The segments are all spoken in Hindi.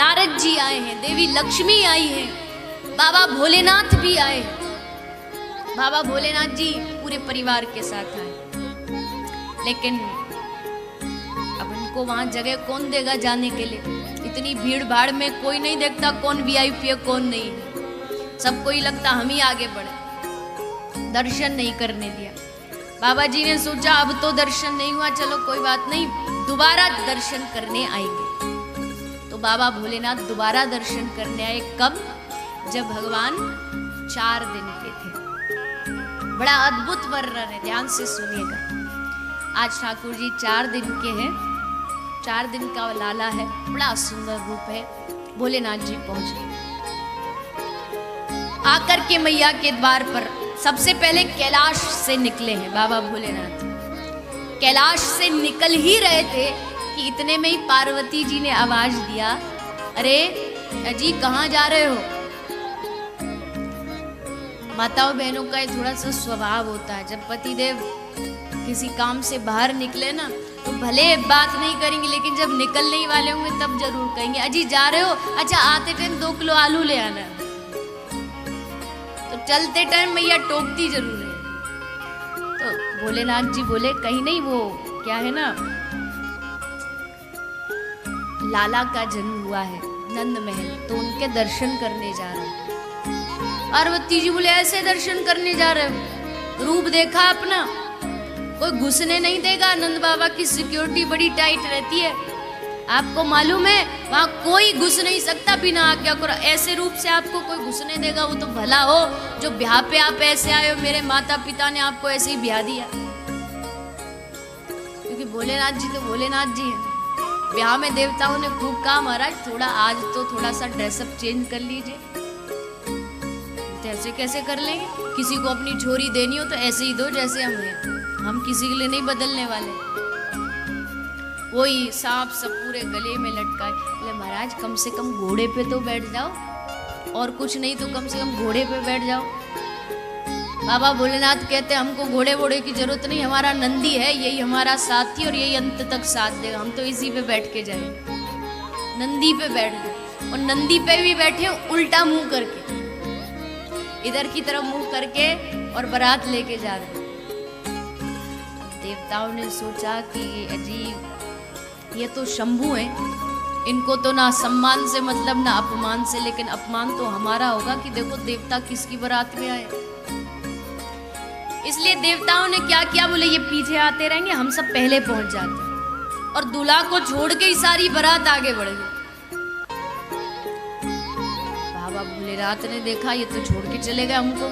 नारद जी आए हैं, देवी लक्ष्मी आई है, बाबा भोलेनाथ भी आए हैं। बाबा भोलेनाथ जी पूरे परिवार के साथ आए, लेकिन अब उनको वहां जगह कौन देगा जाने के लिए? इतनी भीड़ भाड़ में कोई नहीं देखता कौन वीआईपी है कौन नहीं है। सबको ही लगता हम ही आगे बढ़े, दर्शन नहीं करने दिया। बाबा जी ने सोचा अब तो दर्शन नहीं हुआ, चलो कोई बात नहीं, दोबारा दर्शन करने आएंगे। तो बाबा भोलेनाथ दोबारा दर्शन करने आए। कब? जब भगवान 4 दिन के थे। बड़ा अद्भुत वर्णन है, ध्यान से सुनिएगा। आज ठाकुर जी 4 दिन के हैं, 4 दिन का लाला है, बड़ा सुंदर रूप है। भोलेनाथ जी पहुंचे, आकर के मैया के द्वार पर सबसे पहले कैलाश से निकले हैं बाबा भोलेनाथ। कैलाश से निकल ही रहे थे कि इतने में ही पार्वती जी ने आवाज दिया, अरे अजी कहाँ जा रहे हो? माताओं बहनों का थोड़ा सा स्वभाव होता है, जब पतिदेव किसी काम से बाहर निकले ना तो भले बात नहीं करेंगे, लेकिन जब निकलने ही वाले होंगे तब जरूर कहेंगे, अजी जा रहे हो? अच्छा आते टाइम 2 किलो आलू ले आना। तो चलते टाइम मैया टोकती जरूर है। तो भोलेनाथ जी बोले कहीं नहीं, वो क्या है ना, लाला का जन्म हुआ है नंद महल, तो उनके दर्शन करने जा रहे हैं। पार्वती जी बोले ऐसे दर्शन करने जा रहे हो? रूप देखा अपना? कोई घुसने नहीं देगा, नंद बाबा की सिक्योरिटी बड़ी टाइट रहती है, आपको मालूम है, वहां कोई घुस नहीं सकता बिना आज्ञा को। ऐसे रूप से आपको कोई घुसने देगा वो तो भला हो जो ब्याह पे आप ऐसे आए हो, मेरे माता पिता ने आपको ऐसे ही ब्याह दिया। क्योंकि भोलेनाथ जी तो भोलेनाथ जी हैं। ब्याह में देवताओं ने खूब कहा महाराज थोड़ा आज तो थोड़ा सा ड्रेसअप चेंज कर लीजिए। ऐसे कैसे कर लेंगे? किसी को अपनी छोरी देनी हो तो ऐसे ही दो जैसे हम हैं, हम किसी के लिए नहीं बदलने वाले। वही सांप सब पूरे गले में लटकाए। बोले महाराज कम से कम घोड़े पे तो बैठ जाओ, और कुछ नहीं तो कम से कम घोड़े पे बैठ जाओ। बाबा भोलेनाथ कहते हमको घोड़े वोड़े की जरूरत नहीं, हमारा नंदी है, यही हमारा साथी और यही अंत तक साथ देगा, हम तो इसी पे बैठ के जाएंगे। नंदी पे बैठ गए, और नंदी पे भी बैठे उल्टा मुंह करके, इधर की तरफ मुंह करके, और बारात लेके जा रहे। देवताओं ने सोचा कि अजीब, ये तो शंभू हैं, इनको तो ना सम्मान से मतलब ना अपमान से, लेकिन अपमान तो हमारा होगा कि देखो देवता किसकी बारात में आए। इसलिए देवताओं ने क्या किया, बोले ये पीछे आते रहेंगे, हम सब पहले पहुंच जाते, और दूल्हा को छोड़ के ही सारी बारात आगे बढ़ गई। बाबा भोलेनाथ ने देखा ये तो छोड़ के चले गए हमको,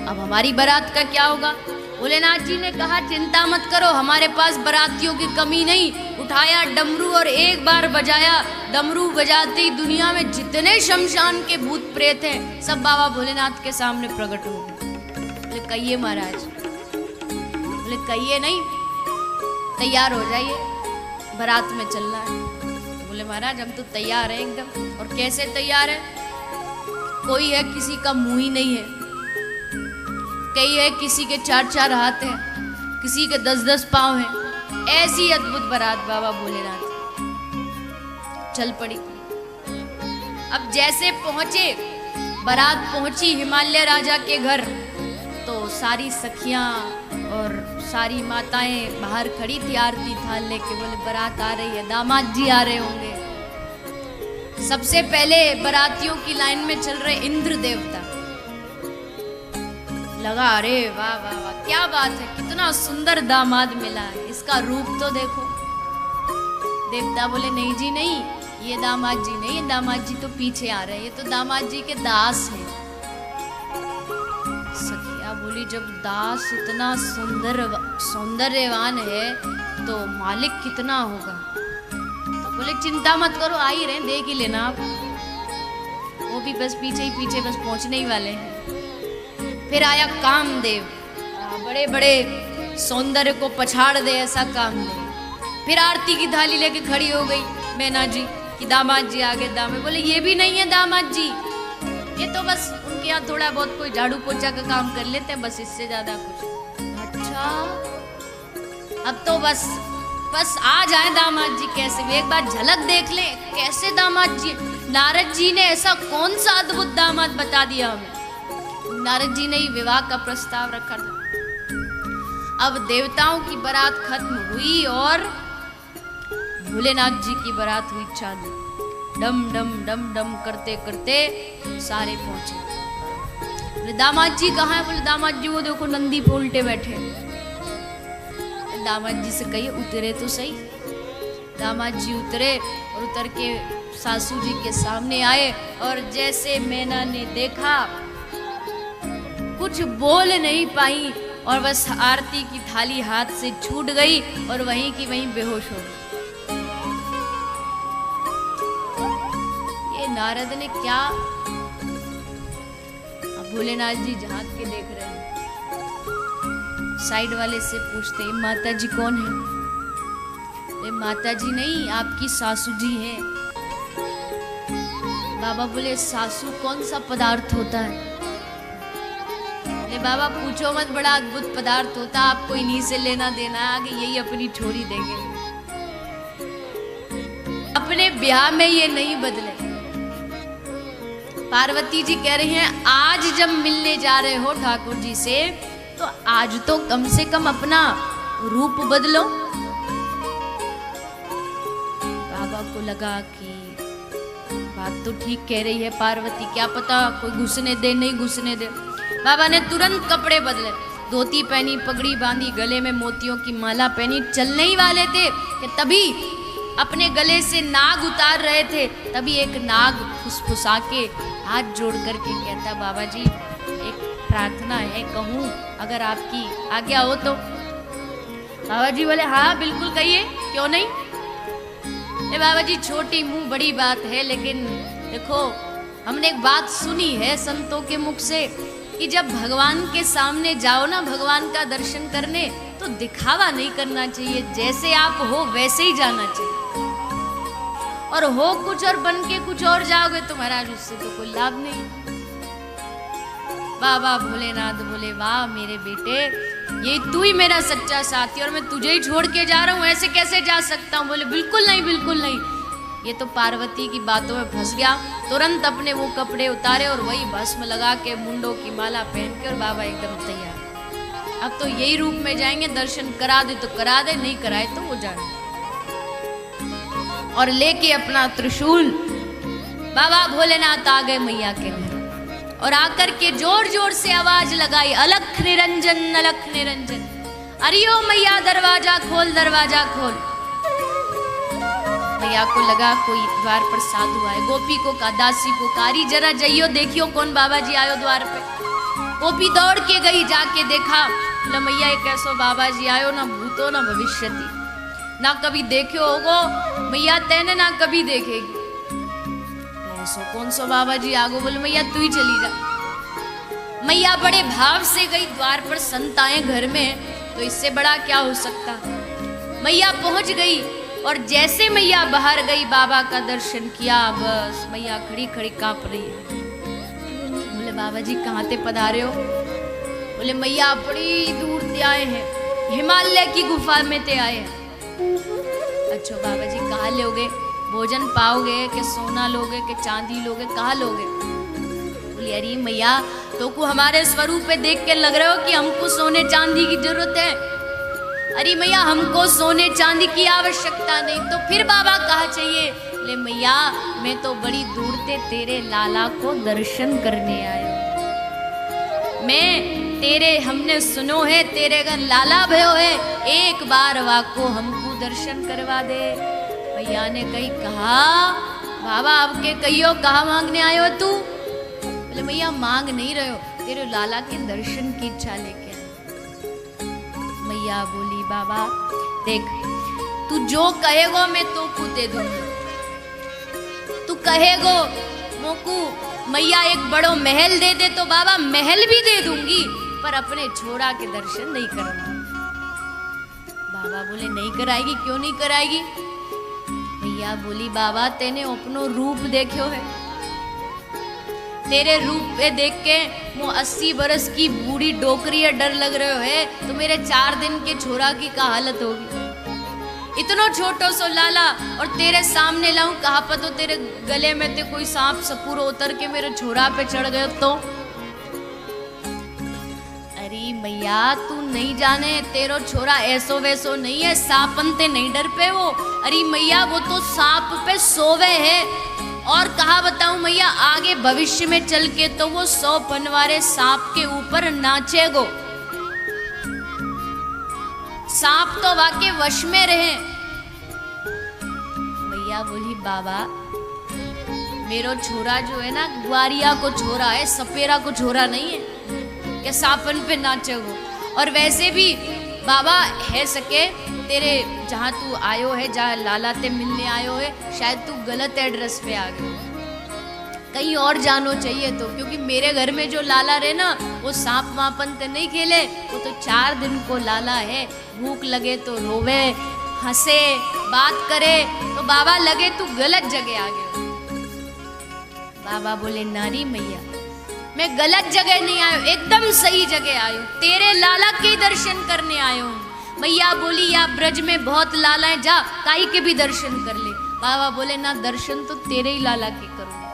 अब हमारी बारात का क्या होगा? भोलेनाथ जी ने कहा चिंता मत करो, हमारे पास बारातियों की कमी नहीं। उठाया डमरू और एक बार बजाया, डमरू बजाते ही दुनिया में जितने शमशान के भूत प्रेत हैं सब बाबा भोलेनाथ के सामने प्रकट हो गए। बोले कहिए महाराज, बोले कहिए नहीं, तैयार हो जाइए, बारात में चलना है। बोले महाराज हम तो तैयार हैं एकदम। और कैसे तैयार है? कोई है किसी का मुंह ही नहीं है, कई है किसी के 4-4 हाथ हैं, किसी के 10-10 पांव हैं। ऐसी अद्भुत बारात बाबा भोलेनाथ चल पड़ी। अब जैसे पहुंचे, बारात पहुंची हिमालय राजा के घर, तो सारी सखियां और सारी माताएं बाहर खड़ी थी आरती थाल लेके। बोले बारात आ रही है, दामाद जी आ रहे होंगे। सबसे पहले बारातियों की लाइन में चल रहे इंद्र देवता। लगा अरे वाह वाह वाह क्या बात है, कितना सुंदर दामाद मिला है, इसका रूप तो देखो। देवता बोले नहीं जी नहीं, ये दामाद जी नहीं, ये दामाद जी तो पीछे आ रहे हैं, ये तो दामाद जी के दास हैं। सखिया बोली जब दास इतना सौंदर्यवान है तो मालिक कितना होगा? तो बोले चिंता मत करो, आ ही रहे, देख ही लेना आप, वो भी बस पीछे बस पहुंचने ही वाले हैं। फिर आया कामदेव, बड़े बड़े सौंदर्य को पछाड़ दे ऐसा कामदेव। फिर आरती की थाली लेके खड़ी हो गई मैना जी कि दामाद जी आगे। दामाद बोले ये भी नहीं है दामाद जी, ये तो बस उनके यहाँ थोड़ा बहुत कोई झाड़ू पोछा का काम कर लेते हैं, बस इससे ज्यादा कुछ। अच्छा अब तो बस बस आ जाए दामाद जी कैसे भी, एक बार झलक देख ले कैसे दामाद जी। नारद जी ने ऐसा कौन सा अद्भुत दामाद बता दिया हमें। नारद जी ने ही विवाह का प्रस्ताव रखा था। अब देवताओं की बारात खत्म हुई और भोलेनाथ जी की बारात हुई चालू। डम डम डम डम करते करते सारे पहुंचे। बोले दामाद जी कहाँ है? बोले दामाद जी वो देखो नंदी पे उल्टे बैठे। दामाद जी से कहिए उतरे तो सही। दामाद जी उतरे और उतर के सासू जी के सामने आए और जैसे मैना ने देखा कुछ बोल नहीं पाई और बस आरती की थाली हाथ से छूट गई और वहीं की वहीं बेहोश हो गई। ये नारद ने क्या, भोलेनाथ जी झांक के देख रहे हैं। साइड वाले से पूछते हैं माता जी कौन है? ये माता जी नहीं आपकी सासू जी हैं। बाबा बोले सासू कौन सा पदार्थ होता है? ले बाबा पूछो मत, बड़ा अद्भुत पदार्थ होता, आपको इन्हीं से लेना देना, आगे यही अपनी छोरी देंगे। अपने ब्याह में ये नहीं बदले। पार्वती जी कह रही हैं आज जब मिलने जा रहे हो ठाकुर जी से तो आज तो कम से कम अपना रूप बदलो। बाबा को लगा कि बात तो ठीक कह रही है पार्वती, क्या पता कोई घुसने दे नहीं घुसने दे। बाबा ने तुरंत कपड़े बदले, धोती पहनी, पगड़ी बांधी, गले में मोतियों की माला पहनी। चलने ही वाले थे कि तभी अपने गले से नाग उतार रहे थे, तभी एक नाग फुसफुसा के हाथ जोड़ करके कहता बाबा जी एक प्रार्थना है, कहूँ अगर आपकी आज्ञा हो तो। बाबा जी बोले हाँ बिल्कुल कहिए, क्यों नहीं। बाबा जी छोटी मुंह बड़ी बात है, लेकिन देखो हमने एक बात सुनी है संतों के मुख से कि जब भगवान के सामने जाओ ना भगवान का दर्शन करने तो दिखावा नहीं करना चाहिए, जैसे आप हो वैसे ही जाना चाहिए। और हो कुछ और बन के कुछ और जाओगे तो महाराज उससे तो कोई लाभ नहीं। बाबा भोलेनाथ बोले वाह मेरे बेटे, ये तू ही मेरा सच्चा साथी और मैं तुझे ही छोड़ के जा रहा हूँ, ऐसे कैसे जा सकता हूँ। बोले बिल्कुल नहीं बिल्कुल नहीं। ये तो पार्वती की बातों में फंस गया। तुरंत अपने वो कपड़े उतारे और वही भस्म लगा के मुंडों की माला पहन के और बाबा एकदम तैयार। अब तो यही रूप में जाएंगे, दर्शन करा दे तो करा दे, नहीं कराए तो वो जाए। और लेके अपना त्रिशूल बाबा भोलेनाथ आ गए मैया के घर और आकर के जोर जोर से आवाज लगाई अलख निरंजन अलख निरंजन, अरियो मैया दरवाजा खोल दरवाजा खोल। मैया को लगा कोई द्वार पर साधु आए। गोपी को कहा, दासी को कारी जरा जाइयो देखियो कौन बाबा जी आयो द्वार पे। गोपी दौड़ के गई, जाके देखा, बोला मैया ये कैसो बाबा जी आयो, ना भूतो ना भविष्यति, ना कभी देखो होगो मैया तेने ना कभी देखेगी। ऐसो कौन सो बाबा जी आगो। बोले मैया तू ही चली जा। मैया बड़े भाव से गई, द्वार पर संत आए घर में तो इससे बड़ा क्या हो सकता। मैया पहुंच गई और जैसे मैया बाहर गई बाबा का दर्शन किया, बस मैया खड़ी खड़ी कांप रही है। बोले बाबा जी कहाँ ते पधारे हो? बोले मैया बड़ी दूर से आए हैं, हिमालय की गुफा में ते आए हैं। अच्छा बाबा जी कहाँ लोगे? भोजन पाओगे कि सोना लोगे कि चांदी लोगे, कहाँ लोगे? बोली अरे मैया तो को हमारे स्वरूप पे देख के लग रहे हो कि हमको सोने चांदी की जरूरत है। अरे मैया हमको सोने चांदी की आवश्यकता नहीं, तो फिर बाबा कहाँ चाहिए? ले मैया मैं तो बड़ी दूर से तेरे लाला को दर्शन करने आया। मैं तेरे हमने सुनो है तेरे घर लाला भयो है, एक बार वाको हमको दर्शन करवा दे। मैया ने कही कहा बाबा आपके कहियो कहा मांगने आयो तू? बोले मैया मांग नहीं रहे हो, तेरे लाला के दर्शन की इच्छा लेके आए। मैया बोली बाबा देख तू जो कहेगो मैं तो को दे दूंगी, तू कहेगो मोकू मैया एक बड़ो महल दे दे तो बाबा महल भी दे दूंगी, पर अपने छोरा के दर्शन नहीं करवा। बाबा बोले नहीं कराएगी, क्यों नहीं कराएगी? मैया बोली बाबा तेने अपनो रूप देखो है, तेरे रूप पे देख के वो 80 बरस की बूढ़ी डोकरी डर लग रहे है, तो मेरे 4 दिन के छोरा की का हालत होगी। इतनो छोटो सो लाला और तेरे सामने लाऊं, कहा पतो तेरे गले में ते कोई सांप सपूरो उतर के मेरे छोरा पे चढ़ गयो तो। अरे मैया तू नहीं जाने, तेरो छोरा ऐसो वैसो नहीं है, सांपन ते नहीं डर पे वो। अरे मैया वो तो सांप पे सोवे है। और कहा बताऊं मैया, आगे भविष्य में चल के तो वो 100 पनवारे सांप के ऊपर नाचेगो। सांप तो वाके वश में रहे। मैया बोली बाबा मेरो छोरा जो है ना ग्वारिया को छोरा है, सपेरा को छोरा नहीं है कि सांपन पे नाचेगो। और वैसे भी बाबा है सके तेरे जहाँ तू आयो है, जहाँ लाला ते मिलने आयो है, शायद तू गलत एड्रेस पे आ गयो, कहीं और जानो चाहिए तो। क्योंकि मेरे घर में जो लाला रहे ना वो सांप वापन ते नहीं खेले, वो तो 4 दिन को लाला है। भूख लगे तो रोवे, हंसे, बात करे, तो बाबा लगे तू गलत जगह आ गए। बाबा बोले नारी मैया मैं गलत जगह नहीं आयो, एकदम सही जगह आयो, तेरे लाला के दर्शन करने आयो हूं। मैया बोली या ब्रज में बहुत लाला है, जा काई के भी दर्शन कर ले। बाबा बोले ना दर्शन तो तेरे ही लाला के करूंगा।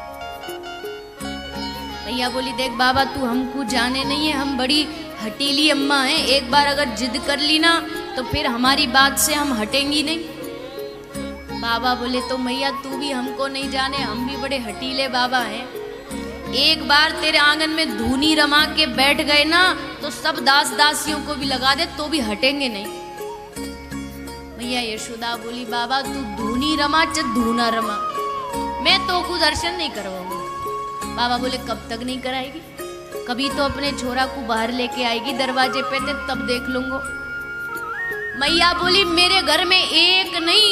मैया बोली देख बाबा तू हमको जाने नहीं है, हम बड़ी हटीली अम्मा हैं, एक बार अगर जिद कर ली ना तो फिर हमारी बात से हम हटेंगी नहीं। बाबा बोले तो मैया तू भी हमको नहीं जाने, हम भी बड़े हटीले बाबा हैं। एक बार तेरे आंगन में धूनी रमा के बैठ गए ना तो सब दास दासियों को भी लगा दे तो भी हटेंगे नहीं। मैया यशोदा बोली बाबा तू धूनी रमा च धूना रमा, मैं तो को दर्शन नहीं करवाऊंगी। बाबा बोले कब तक नहीं कराएगी, कभी तो अपने छोरा को बाहर लेके आएगी दरवाजे पे ते तब देख लूंगो। मैया बोली मेरे घर में एक नहीं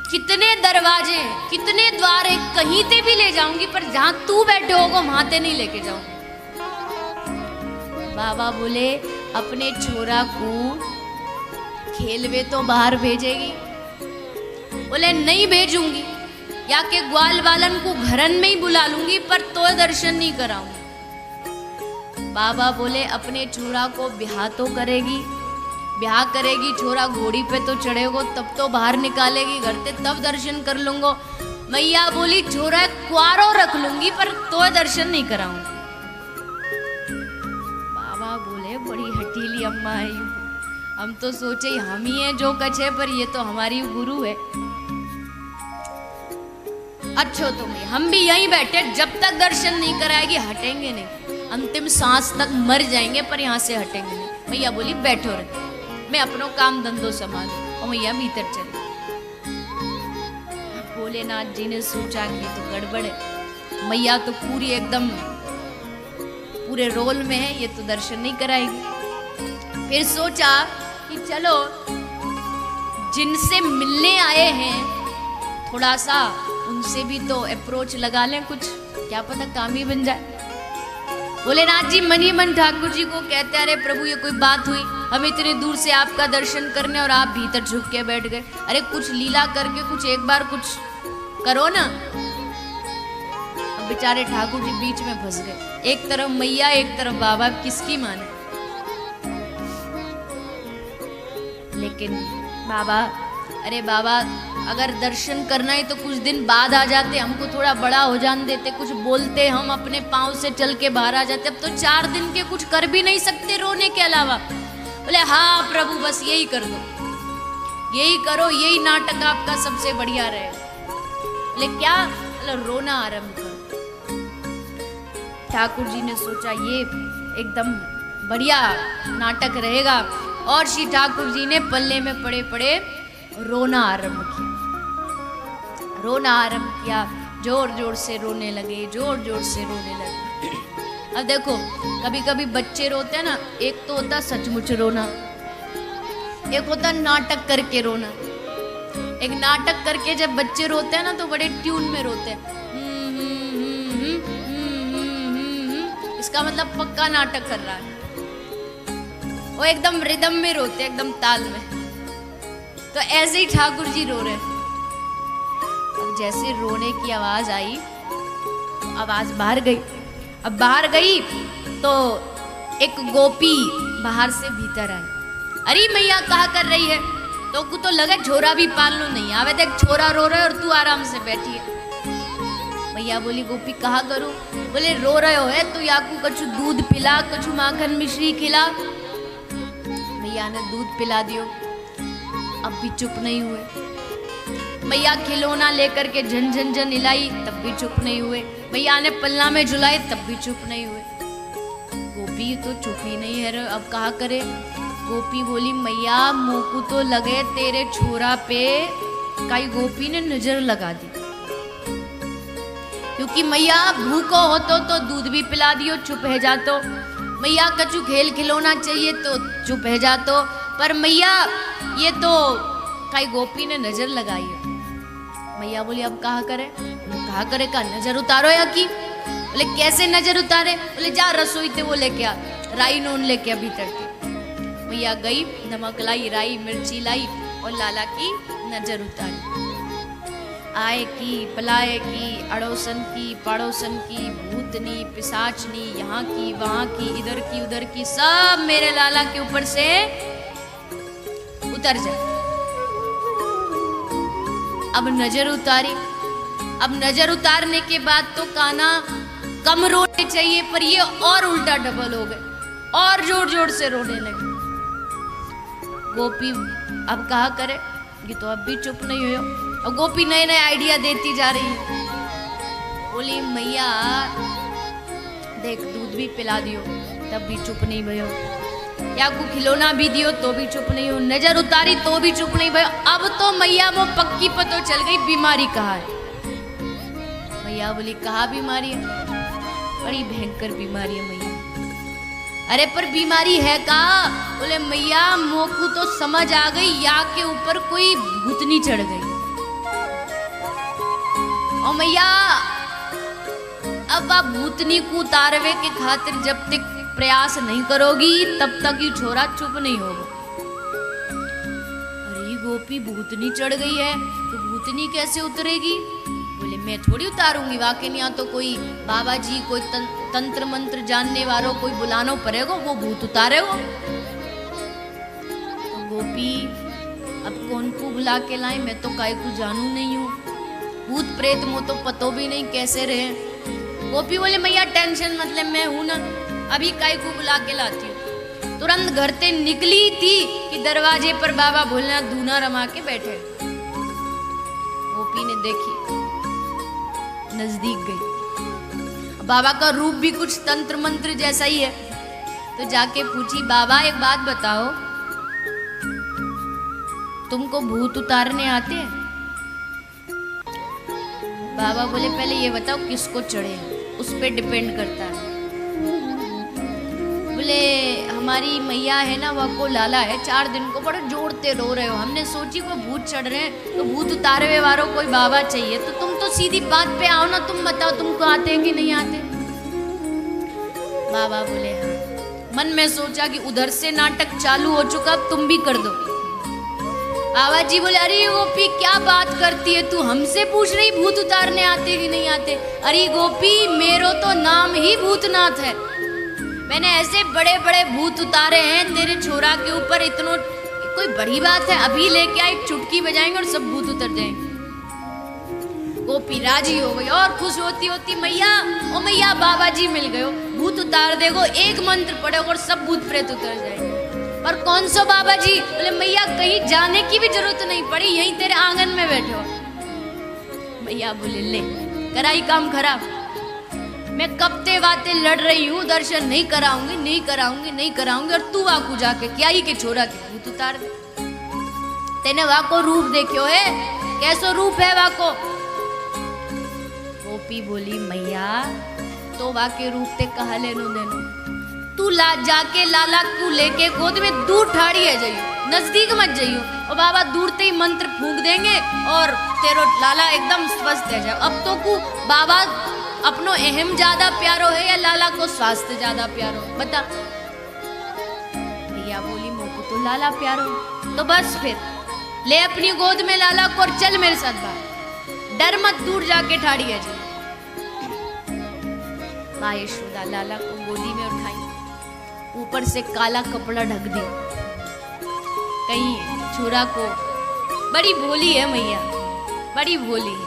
कितने दरवाजे कितने द्वार है, कहीं ते भी ले जाऊंगी, पर जहां तू बैठे होगा वहां ते नहीं लेके जाऊंगी। बाबा बोले अपने छोरा को खेलवे तो बाहर भेजेगी? बोले नहीं भेजूंगी, या के ग्वाल वालन को घरन में ही बुला लूंगी, पर तो दर्शन नहीं कराऊंगी। बाबा बोले अपने छोरा को ब्याह तो करेगी, ब्याह करेगी, छोरा घोड़ी पे तो चढ़ेगो, तब तो बाहर निकालेगी घर से, तब दर्शन कर लूंगो। मैया बोली छोरा क्वारो रख लूंगी, पर तो दर्शन नहीं कराऊंगी। बाबा बोले बड़ी हटीली अम्मा है, हम तो सोचे हम ही हैं जो कछे, पर ये तो हमारी गुरु है। अच्छो तुम्हें हम भी यहीं बैठे, जब तक दर्शन नहीं कराएगी हटेंगे नहीं, अंतिम सांस तक मर जाएंगे पर यहाँ से हटेंगे नहीं। मैया बोली बैठो रहे, मैं अपनो काम धंधो संभालू। और मैया भीतर चली। भोलेनाथ जी ने सोचा कि तो गड़बड़ है, मैया तो पूरी एकदम पूरे रोल में है, ये तो दर्शन नहीं कराएगी। फिर सोचा कि चलो जिनसे मिलने आए हैं थोड़ा सा उनसे भी तो अप्रोच लगा लें, कुछ क्या पता काम ही बन जाए। भोलेनाथ जी मनी मन ठाकुर जी को कहते अरे प्रभु ये कोई बात हुई, हम इतने दूर से आपका दर्शन करने और आप भीतर झुक के बैठ गए, अरे कुछ लीला करके कुछ एक बार कुछ करो ना। अब बेचारे ठाकुर जी बीच में फंस गए, एक तरफ मैया एक तरफ बाबा, किसकी माने। लेकिन बाबा अरे बाबा अगर दर्शन करना है तो कुछ दिन बाद आ जाते, हमको थोड़ा बड़ा हो जाने देते, कुछ बोलते, हम अपने पाँव से चल के बाहर आ जाते। अब तो 4 दिन के कुछ कर भी नहीं सकते रोने के अलावा। बोले हाँ प्रभु बस यही कर दो, यही करो, यही नाटक आपका सबसे बढ़िया रहेगा। बोले क्या? बोले रोना आरंभ करो। ठाकुर जी ने सोचा ये एकदम बढ़िया नाटक रहेगा, और श्री ठाकुर जी ने पल्ले में पड़े पड़े रोना आरंभ किया। रोना आरंभ किया, जोर जोर से रोने लगे, जोर जोर से रोने लगे। अब देखो कभी कभी बच्चे रोते हैं ना, एक तो होता सचमुच रोना, एक होता नाटक करके रोना। एक नाटक करके जब बच्चे रोते हैं ना तो बड़े ट्यून में रोते हैं, इसका मतलब पक्का नाटक कर रहा है। वो एकदम रिदम में रोते, एकदम ताल में। तो ऐसे ही ठाकुर जी रो रहे। अब जैसे रोने की आवाज आई, आवाज बाहर गई। अब बाहर गई तो एक गोपी बाहर से भीतर आई। अरे मैया कहा कर रही है? तो लगे छोरा भी पाल लो, नहीं आवे देख छोरा रो रहे और तू आराम से बैठी है। मैया बोली गोपी कहा करूं? बोले रो रहे हो है तो याकू कछु दूध पिला, कछु माखन मिश्री खिला। मैया ने दूध पिला दियो, अब भी चुप नहीं हुए। मैया खिलौना लेकर के झन झन झन हिलाई, तब भी चुप नहीं हुए। मैया ने पल्ला में झुलाए, तब भी चुप नहीं हुए। गोपी तो चुप ही नहीं है, अब कहा करे। गोपी बोली मैया मोकू तो लगे तेरे छोरा पे कई गोपी ने नजर लगा दी, क्योंकि मैया भूखो हो तो दूध भी पिला दियो, चुप है जातो। मैया कछु खेल खिलौना चाहिए तो चुप है जातो, पर मैया ये तो कई गोपी ने नजर लगाई है। मैया बोली अब कहा करे? कहा करे का नजर उतारो या की? बोले कैसे नजर उतारे? बोले जा रसोई थे वो लेके आ, राई नून लेके आ भीतर के। मैया गई, नमक लाई, राई मिर्ची लाई और लाला की नजर उतारी। आए की पलाए की, अड़ोसन की पड़ोसन की, भूतनी पिशाचनी, यहाँ की वहाँ की, इधर की उधर की, सब मेरे लाला के ऊपर से उतर जा। अब नजर उतारी। अब नजर उतारने के बाद तो कान्हा कम रोने चाहिए, पर ये और उल्टा डबल हो गए और जोर जोर से रोने लगे। गोपी अब कहा करे, ये तो अब भी चुप नहीं हुए। और गोपी नए नए आइडिया देती जा रही है। बोली मैया देख दूध भी पिला दियो, तब भी चुप नहीं भयो। या को खिलौना भी दियो तो भी चुप नहीं हो। नजर उतारी तो भी चुप नहीं भयो। अब तो मैया वो पक्की पतो चल गई बीमारी कहाँ है। मैया बोली कहा बीमारी है? बड़ी भयंकर बीमारी है मैया। अरे पर बीमारी है का? बोले मैया मोकू तो समझ आ गई या के ऊपर कोई भूतनी चढ़ गई। और मैया अब आप भूतनी को उतारवे के खातिर जब तक प्रयास नहीं करोगी तब तक ये छोरा चुप नहीं होगा। अरे गोपी भूतनी चढ़ गई है तो भूतनी कैसे उतरेगी? बोले मैं थोड़ी उतारूंगी, वाकई नहीं तो कोई बाबा जी कोई तंत्र मंत्र जानने वालों कोई बुलाना पड़ेगा, वो भूत उतारे हो। तो गोपी अब कौन को बुला के लाए? मैं तो काय को जानू नहीं हूँ, भूत प्रेत मो तो पतो भी नहीं कैसे रहे। गोपी बोले मैया टेंशन मतलब मैं हूं ना, अभी काय को बुला के लाती हूँ। तुरंत घर से निकली थी कि दरवाजे पर बाबा भोलेनाथ धूना रमा के बैठे। गोपी ने देखी, नजदीक गई। बाबा का रूप भी कुछ तंत्र मंत्र जैसा ही है, तो जाके पूछी बाबा एक बात बताओ, तुमको भूत उतारने आते हैं? बाबा बोले पहले ये बताओ किसको चढ़े, उस पे डिपेंड करता है। बोले हमारी मैया है ना, वह को लाला है, 4 दिन को बड़े जोड़ते रो रहे हो, हमने सोची को भूत चढ़ रहे हैं तो भूत उतारे हुए वालों कोई बाबा चाहिए, तो तुम तो सीधी बात पे आओ ना, तुम बताओ तुमको आते हैं कि नहीं आते? बाबा बोले हाँ। मन में सोचा कि उधर से नाटक चालू हो चुका, तुम भी कर दो। बाबा जी बोले अरे गोपी क्या बात करती है तू, हमसे पूछ रही भूत उतारने आते कि नहीं आते? अरे गोपी मेरो तो नाम ही भूतनाथ है, मैंने ऐसे बड़े बड़े भूत उतारे हैं तेरे छोरा के ऊपर, इतनो कोई बड़ी बात है? अभी लेके आए, एक चुटकी बजाएंगे और सब भूत उतर जाएंगे। गोपी राजी हो गई और खुश होती होती मैया ओ मैया बाबा जी मिल गए हो, भूत उतार देगो, एक मंत्र पढ़ोगे और सब भूत प्रेत उतर जाएंगे। और कौन सो बाबा जी? बोले मैया कहीं जाने की भी जरूरत नहीं पड़ी, यहीं तेरे आंगन में बैठे हो। मैया बोले ले कराई काम खराब, मैं कब ते बातें लड़ रही हूँ, दर्शन नहीं कराऊंगी नहीं कराऊंगी नहीं कराऊंगी, और तू वाकू जाके क्या ही के छोरा के भूत उतार दे। तेने वाको रूप देखियो है, कैसो रूप है वाको? गोपी बोली मैया तो वाके रूप ते कहा लेनो देनो, तू जाके लाला को लेके गोद में दूर ठाड़ी है जाइयो, नजदीक मत जाइयो, और बाबा दूर ते ही मंत्र फूंक देंगे और तेरो लाला एकदम स्वस्थ है जाए। अब तो को बाबा अपनो अहम ज्यादा प्यारो है या लाला को स्वास्थ्य ज्यादा प्यारो, बता? भैया बोली मोको तो लाला प्यारो, तो बस फिर ले अपनी गोद में लाला को और चल मेरे साथ बाहर, डर मत, दूर जाके ठाड़ी है जी। माँ यशोदा लाला को गोदी में उठाई, ऊपर से काला कपड़ा ढक दी, कहीं छोरा को, बड़ी भोली है मैया, बड़ी भोली है,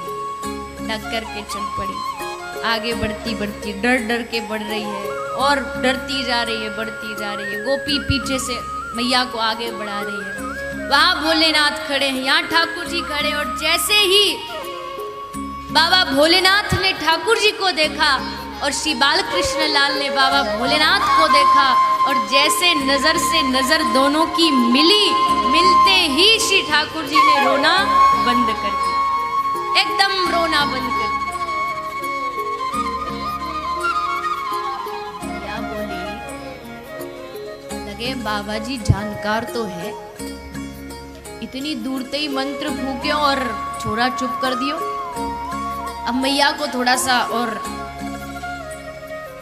ढक करके चल पड़ी। आगे बढ़ती बढ़ती डर डर के बढ़ रही है और डरती जा रही है, बढ़ती जा रही है। गोपी पीछे से मैया को आगे बढ़ा रही है। वहां भोलेनाथ खड़े हैं, यहाँ ठाकुर जी खड़े, और जैसे ही बाबा भोलेनाथ ने ठाकुर जी को देखा और श्री बालकृष्ण लाल ने बाबा भोलेनाथ को देखा, और जैसे नजर से नजर दोनों की मिली, मिलते ही श्री ठाकुर जी ने रोना बंद कर दिया, एकदम रोना बंद कर दिया। क्या बोली, लगे बाबा जी जानकार तो है, इतनी दूर से ही मंत्र फूके और छोरा चुप कर दियो। अब मैया को थोड़ा सा और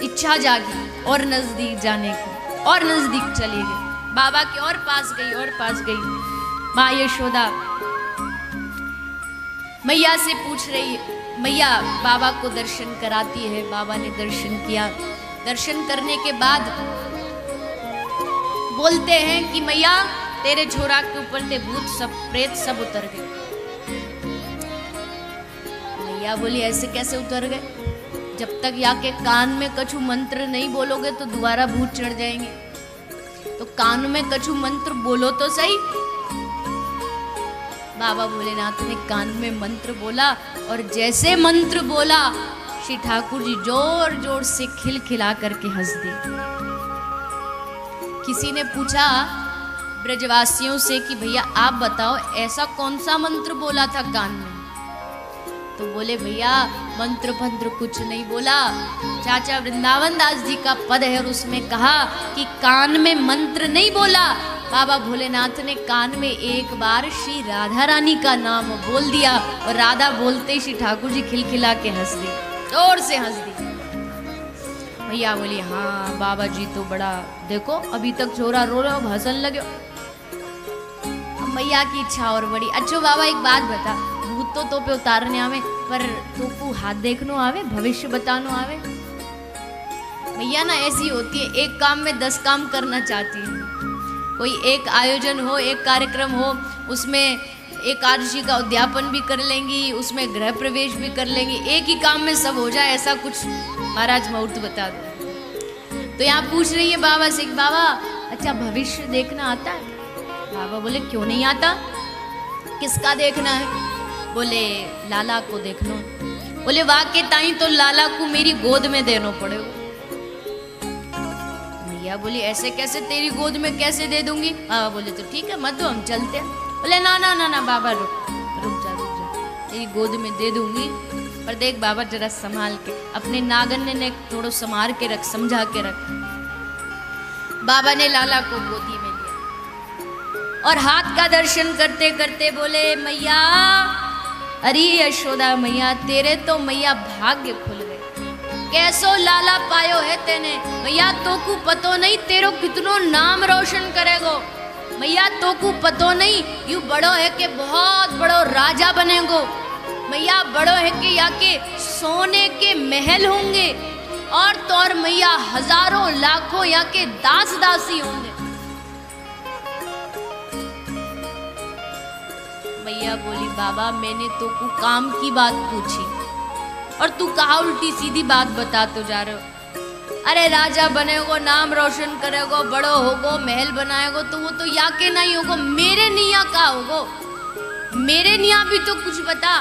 इच्छा जागी और नजदीक जाने की, और नजदीक चली गई, बाबा के और पास गई और पास गई। माँ यशोदा मैया से पूछ रही है, मैया बाबा को दर्शन कराती है। बाबा ने दर्शन किया, दर्शन करने के बाद बोलते हैं कि मैया तेरे छोरा के ऊपर ते भूत सब प्रेत सब उतर गए। मैया बोली ऐसे कैसे उतर गए, जब तक या के कान में कछु मंत्र नहीं बोलोगे तो दोबारा भूत चढ़ जाएंगे, तो कान में कछु मंत्र बोलो तो सही। बाबा भोलेनाथ ने कान में मंत्र बोला, और जैसे मंत्र बोला श्री ठाकुर जी जोर जोर से खिलखिला करके हंस दिए। किसी ने पूछा ब्रजवासियों से कि भैया आप बताओ ऐसा कौन सा मंत्र बोला था कान में, तो बोले भैया मंत्र फंत्र कुछ नहीं बोला, चाचा वृंदावन दास जी का पद है और उसमें कहा कि कान में मंत्र नहीं बोला। बाबा भोलेनाथ ने कान में एक बार श्री राधा रानी का नाम बोल दिया, और राधा बोलते ही श्री ठाकुर जी खिलखिला के हंस दी, जोर से हंस दी। भैया बोली हाँ बाबा जी तो बड़ा, देखो अभी तक छोरा रो रहे हो, हंसन लगे। मैया की इच्छा और बड़ी। अच्छा बाबा एक बात बता, भूत तो पे उतारने आवे, पर तो को हाथ देखनो आवे, भविष्य बतानो आवे? मैया ना ऐसी होती है, एक काम में 10 काम करना चाहती है। कोई एक आयोजन हो, एक कार्यक्रम हो, उसमें एकादशी का उद्यापन भी कर लेंगी, उसमें गृह प्रवेश भी कर लेंगी, एक ही काम में सब हो जाए, ऐसा कुछ महाराज मुहूर्त बता दो। तो यहाँ पूछ रही है बाबा से, बाबा अच्छा भविष्य देखना आता है? बाबा बोले क्यों नहीं आता, किसका देखना है? बोले लाला को देखना। बोले वाकई ताई तो लाला को मेरी गोद में देना पड़ेगा। मैया बोली ऐसे कैसे, तेरी गोद में कैसे दे दूंगी? बाबा बोले तो ठीक है मत दो, हम चलते हैं। बोले ना ना ना ना बाबा रुक जा, तेरी गोद में दे दूंगी, पर देख बाबा जरा संभाल के, अपने नागन ने थोड़ा संभाल के रख, समझा के रख। बाबा ने लाला को गोदी में लिया और हाथ का दर्शन करते करते बोले मैया, अरे यशोदा मैया तेरे तो मैया भाग्य खुल गए, कैसो लाला पायो है तेने मैया, तो को पतो नहीं तेरो कितनो नाम रोशन करेगो मैया, तो को पतो नहीं यू बड़ो है कि बहुत बड़ो राजा बनेगो मैया, बड़ो है कि या के सोने के महल होंगे, और तो और मैया हजारों लाखों या के दास दासी होंगे। मैया बोली बाबा मैंने तो को काम की बात पूछी और तू कहा उल्टी सीधी बात बता तो जा रहे हो। अरे राजा बनेगो, नाम रोशन करेगो, बड़ो होगो, महल बनाएगो, तो वो तो या के नहीं होगो, मेरे निया का होगो, मेरे निया भी तो कुछ बता।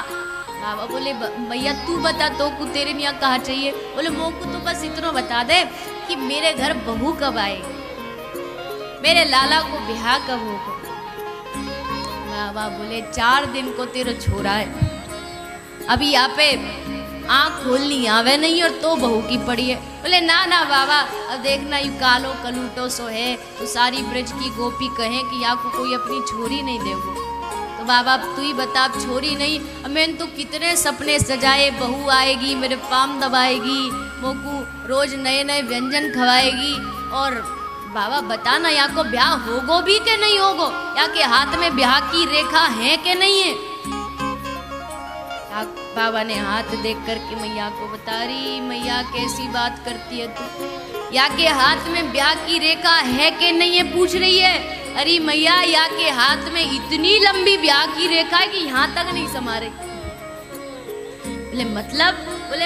बाबा बोले भैया तू बता, तो को तेरे निया कहा चाहिए? बोले मोको तो बस इतना बता दे कि मेरे घर बहू कब आएगी, मेरे लाला को ब्याह कब होगा। बाबा बोले 4 दिन को तेरा छोरा है, अभी यहाँ पे आँख खोलनी आवे नहीं और तो बहू की पड़ी है। बोले ना ना बाबा अब देखना यू कालो कलूटो सो है, तो सारी ब्रज की गोपी कहें कि यहाँ को कोई अपनी छोरी नहीं देगो। तो बाबा तू ही बता, अब छोरी नहीं, अब मैंने तो कितने सपने सजाए, बहू आएगी मेरे पाम दबाएगी, मोकू रोज नए नए व्यंजन खवाएगी, और बाबा बताना यहाँ को ब्याह होगो भी के नहीं होगो, यहाँ के हाथ में ब्याह की रेखा है के नहीं है? बाबा ने हाथ देख करके मैया को बता रही, मैया कैसी बात करती है तू, या के हाथ में ब्याह की रेखा है कि नहीं है पूछ रही है। अरे मैया या के हाथ में इतनी लंबी ब्याह की रेखा है कि यहाँ तक नहीं समा रही। बोले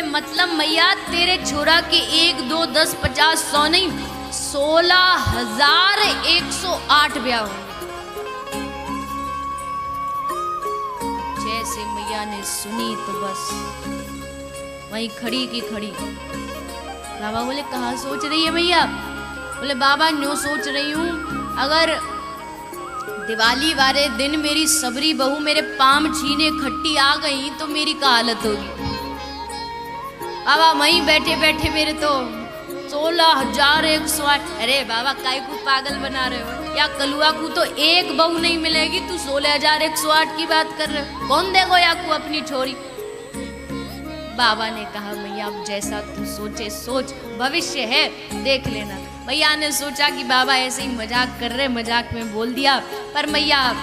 मतलब मैया तेरे छोरा के 1 2 10 50 100 नहीं 16,108 ब्याह होंगे। जैसे मैया ने सुनी तो बस वहीं खड़ी की खड़ी। बाबा बोले कहाँ सोच रही है मैया? बोले बाबा न्यू सोच रही हूँ, अगर दिवाली वाले दिन मेरी सबरी बहू मेरे पाम छीने खट्टी आ गई तो मेरी क्या हालत होगी। बाबा वहीं बैठे बैठे मेरे तो 16,108। अरे बाबा काय को पागल बना रहे हो? या कलुआ को तो एक बहू नहीं मिलेगी, तू 16,108 की बात कर रहे हो? कौन देगो या को अपनी छोरी? बाबा ने कहा मैया अब जैसा तू सोचे सोच, भविष्य है देख लेना। मैया ने सोचा कि बाबा ऐसे ही मजाक कर रहे, मजाक में बोल दिया, पर मैया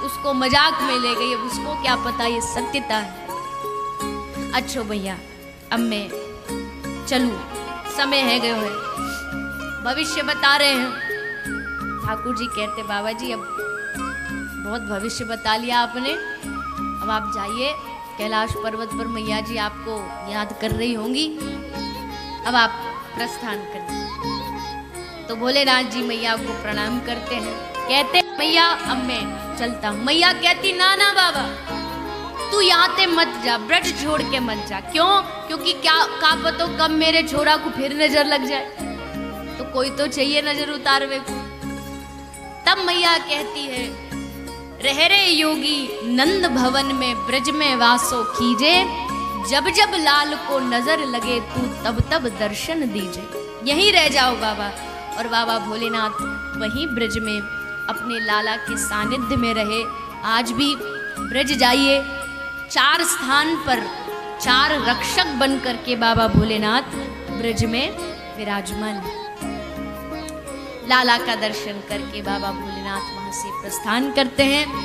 उसको मजाक में ले गई। अब उसको क्या पता ये सत्यता है। अच्छो भैया अब मैं चलूं, समय है गए है, भविष्य बता रहे हैं। ठाकुर जी कहते बाबा जी अब बहुत भविष्य बता लिया आपने, अब आप जाइए कैलाश पर्वत पर मैया जी आपको याद कर रही होंगी, अब आप प्रस्थान करें। तो भोलेनाथ जी मैया को प्रणाम करते हैं, कहते मैया अब मैं चलता हूँ। मैया कहती ना ना बाबा तू यहाँ ते मत जा, ब्रज छोड़ के मत जा। क्यों? क्योंकि क्या का पतो कब मेरे छोरा को फिर नजर लग जाए, तो कोई तो चाहिए नजर उतारवे को। तब मैया कहती है रह रे योगी नंद भवन में ब्रज में वासो कीजे, जब जब लाल को नजर लगे तू तब तब दर्शन दीजे। यहीं रह जाओ बाबा। और बाबा भोलेनाथ वहीं ब्रज में अपने लाला के सानिध्य में रहे। आज भी ब्रज जाइए, 4 स्थान पर 4 रक्षक बन करके बाबा भोलेनाथ ब्रज में विराजमान। लाला का दर्शन करके बाबा भोलेनाथ वहां से प्रस्थान करते हैं।